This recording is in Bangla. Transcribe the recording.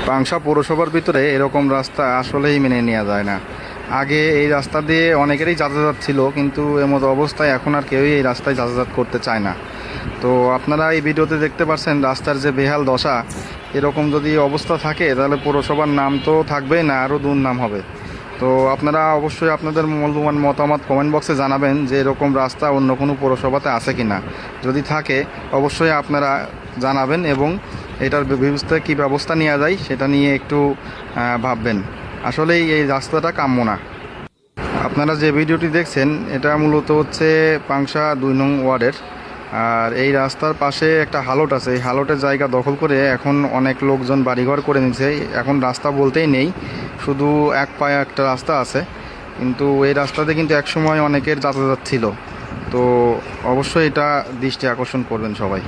পাংশা পৌরসভার ভিতরে এরকম রাস্তা আসলেই মেনে নেওয়া যায় না। আগে এই রাস্তা দিয়ে অনেকেরই যাতায়াত ছিল, কিন্তু এমতো অবস্থায় এখন আর কেউই এই রাস্তায় যাতায়াত করতে চায় না। তো আপনারা এই ভিডিওতে দেখতে পাচ্ছেন রাস্তার যে বেহাল দশা। এরকম যদি অবস্থা থাকে তাহলে পৌরসভার নাম তো থাকবেই না, আরও দুর্নাম হবে। তো আপনারা অবশ্যই আপনাদের মূল্যবান মতামত কমেন্ট বক্সে জানাবেন যে এরকম রাস্তা অন্য কোনো পৌরসভাতে আছে কি না। যদি থাকে অবশ্যই আপনারা জানাবেন এবং এটার ব্যবস্থা কী ব্যবস্থা নেওয়া যায় সেটা নিয়ে একটু ভাববেন। আসলেই এই রাস্তাটা কাম্য না। আপনারা যে ভিডিওটি দেখছেন এটা মূলত হচ্ছে পাংশা 2 নং ওয়ার্ডের। আর এই রাস্তার পাশে একটা হালট আছে, এই হালটের জায়গা দখল করে এখন অনেক লোকজন বাড়িঘর করে নিচ্ছে। এখন রাস্তা বলতেই নেই, শুধু এক পায়ে একটা রাস্তা আছে। কিন্তু এই রাস্তাতে কিন্তু একসময় অনেকের যাতায়াত ছিল। তো অবশ্যই এটা দৃষ্টি আকর্ষণ করবেন সবাই।